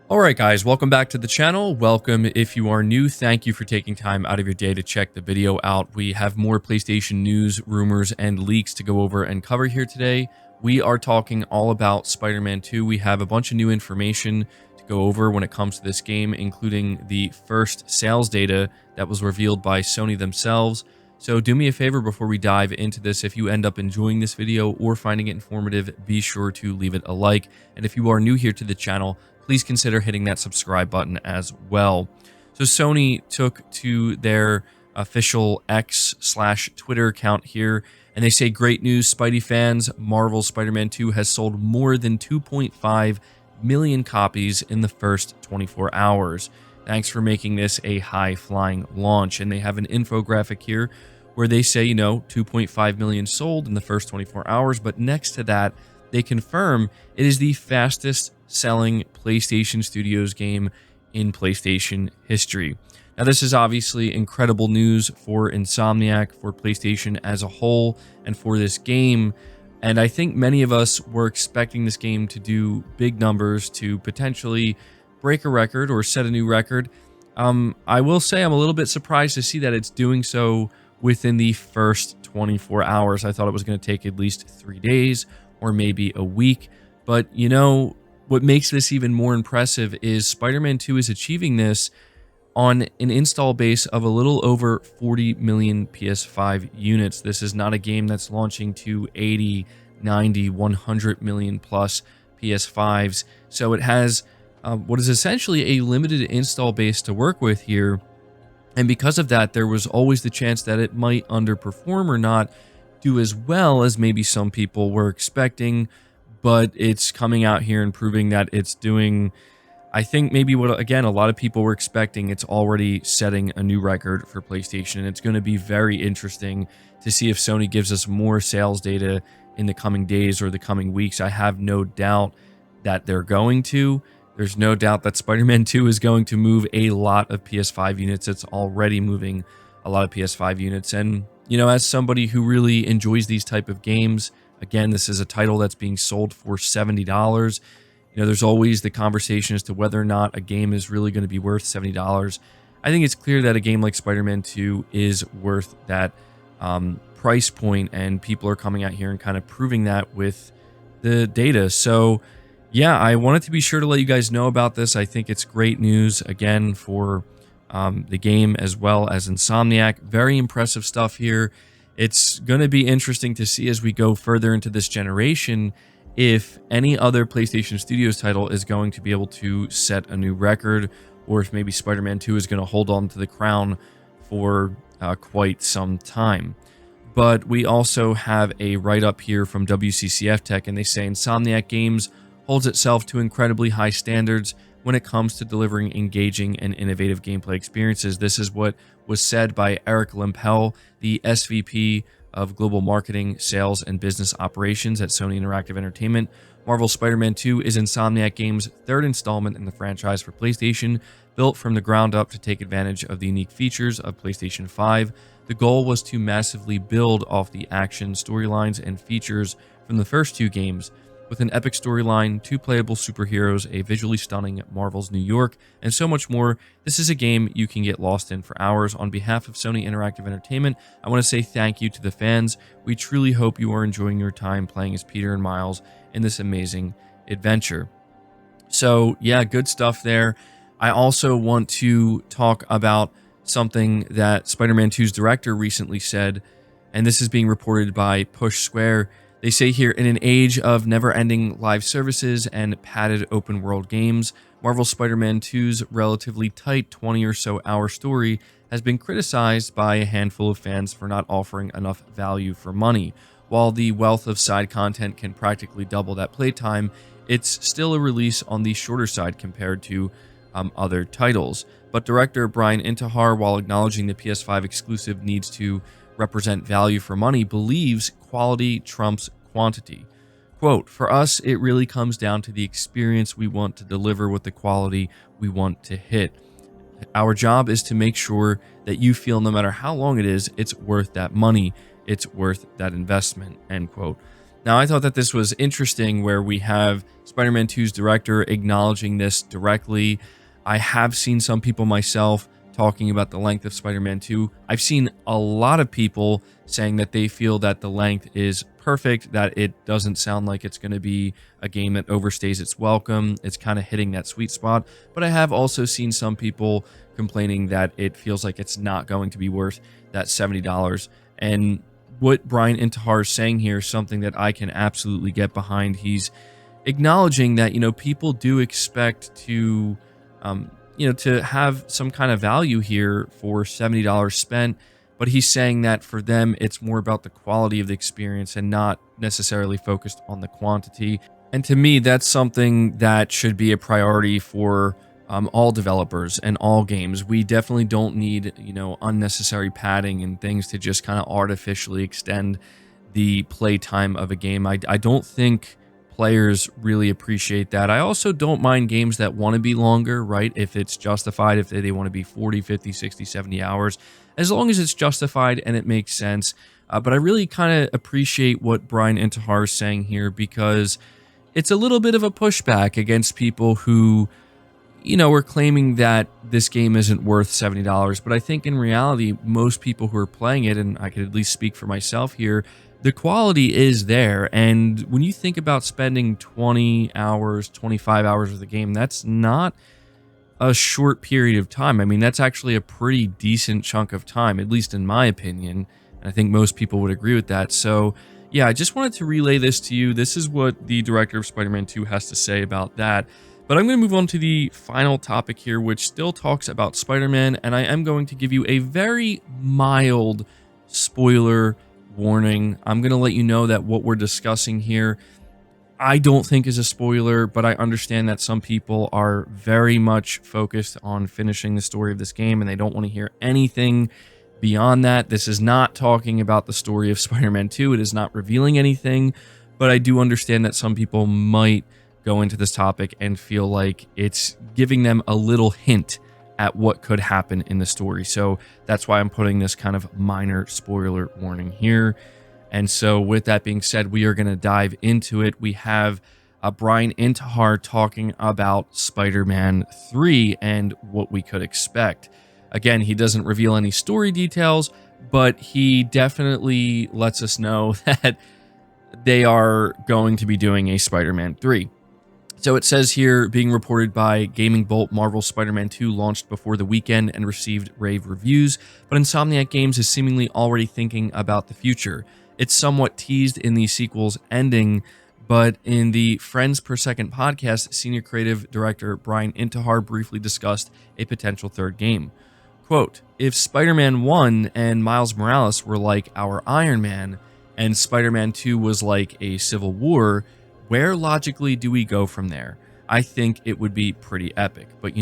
All right, guys, welcome back to the channel. Welcome if you are new. Thank you for taking time out of your day to check the video out. We have more PlayStation news, rumors, and leaks to go over and cover here today. We are talking all about Spider-Man 2. We have a bunch of new information to go over when it comes to this game, including the first sales data that was revealed by Sony themselves. So do me a favor before we dive into this. If you end up enjoying this video or finding it informative, be sure to leave it a like. And if you are new here to the channel, please consider hitting that subscribe button as well. So Sony took to their official X/Twitter account here, and they say, great news, Spidey fans. Marvel's Spider-Man 2 has sold more than 2.5 million copies in the first 24 hours. Thanks for making this a high-flying launch. And they have an infographic here where they say, 2.5 million sold in the first 24 hours. But next to that, they confirm it is the fastest selling PlayStation Studios game in PlayStation history. Now, this is obviously incredible news for Insomniac, for PlayStation as a whole, and for this game. And I think many of us were expecting this game to do big numbers, to potentially break a record or set a new record. I will say I'm a little bit surprised to see that it's doing so within the first 24 hours. I thought it was going to take at least 3 days or maybe a week. But, what makes this even more impressive is Spider-Man 2 is achieving this on an install base of a little over 40 million PS5 units. This is not a game that's launching to 80, 90, 100 million plus PS5s. So it has what is essentially a limited install base to work with here. And because of that, there was always the chance that it might underperform or not do as well as maybe some people were expecting. But it's coming out here and proving that it's doing, I think, maybe what, again, a lot of people were expecting. It's already setting a new record for PlayStation, and it's going to be very interesting to see if Sony gives us more sales data in the coming days or the coming weeks. I have no doubt that they're going to. There's no doubt that Spider-Man 2 is going to move a lot of PS5 units. It's already moving a lot of PS5 units. And, as somebody who really enjoys these type of games, again, this is a title that's being sold for $70. There's always the conversation as to whether or not a game is really going to be worth $70. I think it's clear that a game like Spider-Man 2 is worth that price point, and people are coming out here and kind of proving that with the data. So, yeah, I wanted to be sure to let you guys know about this. I think it's great news, again, for the game as well as Insomniac. Very impressive stuff here. It's going to be interesting to see as we go further into this generation if any other PlayStation Studios title is going to be able to set a new record, or if maybe Spider-Man 2 is going to hold on to the crown for quite some time. But we also have a write-up here from WCCF Tech, and they say Insomniac Games holds itself to incredibly high standards when it comes to delivering engaging and innovative gameplay experiences. This is what was said by Eric Lempel, the SVP of Global Marketing, Sales, and Business Operations at Sony Interactive Entertainment. Marvel's Spider-Man 2 is Insomniac Games' third installment in the franchise for PlayStation, built from the ground up to take advantage of the unique features of PlayStation 5. The goal was to massively build off the action, storylines, and features from the first two games. With an epic storyline, 2 playable superheroes, a visually stunning Marvel's New York, and so much more, this is a game you can get lost in for hours. On behalf of Sony Interactive Entertainment, I want to say thank you to the fans. We truly hope you are enjoying your time playing as Peter and Miles in this amazing adventure. So, yeah, good stuff there. I also want to talk about something that Spider-Man 2's director recently said, and this is being reported by Push Square. They say here, in an age of never-ending live services and padded open-world games, Marvel's Spider-Man 2's relatively tight 20 or so hour story has been criticized by a handful of fans for not offering enough value for money. While the wealth of side content can practically double that playtime, it's still a release on the shorter side compared to other titles. But director Brian Intihar, while acknowledging the PS5 exclusive needs to represent value for money, believes quality trumps quantity. Quote, "For us, it really comes down to the experience we want to deliver with the quality we want to hit. Our job is to make sure that you feel no matter how long it is, it's worth that money, it's worth that investment," end quote. Now, I thought that this was interesting where we have Spider-Man 2's director acknowledging this directly. I have seen some people myself talking about the length of Spider-Man 2. I've seen a lot of people saying that they feel that the length is perfect, that it doesn't sound like it's going to be a game that overstays its welcome. It's kind of hitting that sweet spot. But I have also seen some people complaining that it feels like it's not going to be worth that $70. And what Brian Intihar is saying here is something that I can absolutely get behind. He's acknowledging that, people do expect to, to have some kind of value here for $70 spent, but he's saying that for them, it's more about the quality of the experience and not necessarily focused on the quantity. And to me, that's something that should be a priority for all developers and all games. We definitely don't need, unnecessary padding and things to just kind of artificially extend the play time of a game. I don't think players really appreciate that. I also don't mind games that want to be longer, right? If it's justified, if they want to be 40, 50, 60, 70 hours, as long as it's justified and it makes sense. But I really kind of appreciate what Brian Intihar is saying here, because it's a little bit of a pushback against people who we're claiming that this game isn't worth $70, but I think in reality, most people who are playing it, and I could at least speak for myself here, the quality is there. And when you think about spending 20 hours, 25 hours of the game, that's not a short period of time. I mean, that's actually a pretty decent chunk of time, at least in my opinion. And I think most people would agree with that. So yeah, I just wanted to relay this to you. This is what the director of Spider-Man 2 has to say about that. But I'm going to move on to the final topic here, which still talks about Spider-Man, and I am going to give you a very mild spoiler warning. I'm going to let you know that what we're discussing here, I don't think is a spoiler, but I understand that some people are very much focused on finishing the story of this game, and they don't want to hear anything beyond that. This is not talking about the story of Spider-Man 2. It is not revealing anything, but I do understand that some people might go into this topic and feel like it's giving them a little hint at what could happen in the story. So that's why I'm putting this kind of minor spoiler warning here. And so with that being said, we are going to dive into it. We have Brian Intihar talking about Spider-Man 3 and what we could expect. Again, he doesn't reveal any story details, but he definitely lets us know that they are going to be doing a Spider-Man 3. So it says here, being reported by Gaming Bolt, Marvel's Spider-Man 2 launched before the weekend and received rave reviews, but Insomniac Games is seemingly already thinking about the future. It's somewhat teased in the sequel's ending, but in the Friends Per Second podcast, Senior Creative Director Brian Intihar briefly discussed a potential third game. Quote, if Spider-Man 1 and Miles Morales were like our Iron Man, and Spider-Man 2 was like a Civil War, where logically do we go from there? I think it would be pretty epic. But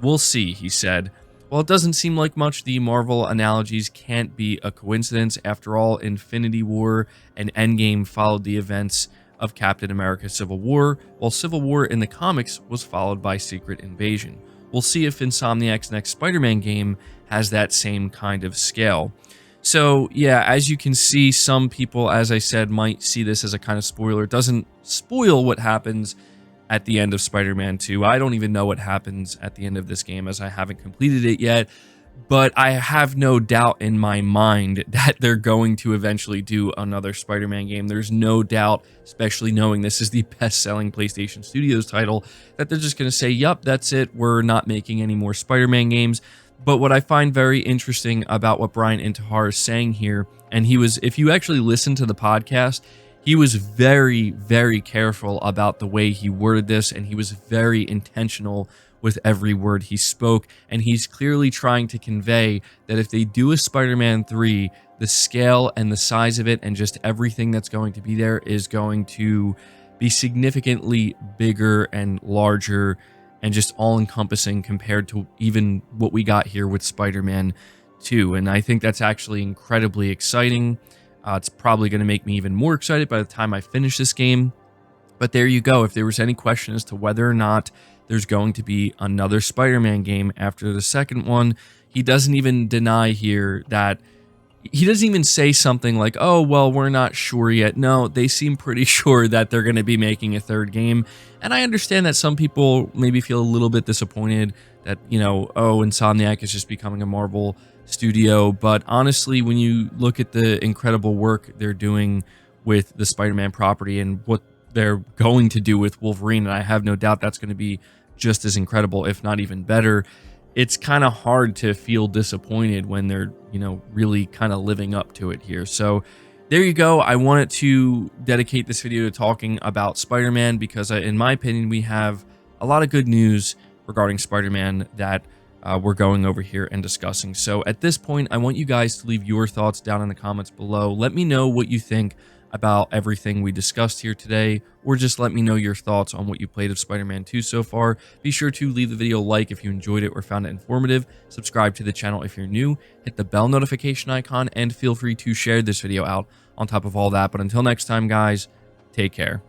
we'll see, he said. While it doesn't seem like much, the Marvel analogies can't be a coincidence. After all, Infinity War and Endgame followed the events of Captain America Civil War, while Civil War in the comics was followed by Secret Invasion. We'll see if Insomniac's next Spider-Man game has that same kind of scale. So yeah, as you can see, some people, as I said, might see this as a kind of spoiler. It doesn't spoil what happens at the end of Spider-Man 2. I don't even know what happens at the end of this game, as I haven't completed it yet. But I have no doubt in my mind that they're going to eventually do another Spider-Man game. There's no doubt, especially knowing this is the best-selling PlayStation Studios title, that they're just going to say, yup, that's it. We're not making any more Spider-Man games. But what I find very interesting about what Brian Intihar is saying here, and if you actually listen to the podcast, he was very, very careful about the way he worded this, and he was very intentional with every word he spoke, and he's clearly trying to convey that if they do a Spider-Man 3, the scale and the size of it and just everything that's going to be there is going to be significantly bigger and larger and just all-encompassing compared to even what we got here with Spider-Man 2. And I think that's actually incredibly exciting. It's probably going to make me even more excited by the time I finish this game. But there you go. If there was any question as to whether or not there's going to be another Spider-Man game after the second one, he doesn't even deny here that he doesn't even say something like, oh, well, we're not sure yet. No, they seem pretty sure that they're going to be making a third game. And I understand that some people maybe feel a little bit disappointed that, oh, Insomniac is just becoming a Marvel studio. But honestly, when you look at the incredible work they're doing with the Spider-Man property and what they're going to do with Wolverine, and I have no doubt that's going to be just as incredible, if not even better, it's kind of hard to feel disappointed when they're, really kind of living up to it here. So there you go. I wanted to dedicate this video to talking about Spider-Man because, in my opinion, we have a lot of good news regarding Spider-Man that we're going over here and discussing. So at this point, I want you guys to leave your thoughts down in the comments below. Let me know what you think about everything we discussed here today, or just let me know your thoughts on what you played of Spider-Man 2 so far. Be sure to leave the video a like if you enjoyed it or found it informative, subscribe to the channel if you're new, hit the bell notification icon, and feel free to share this video out on top of all that. But until next time, guys, take care.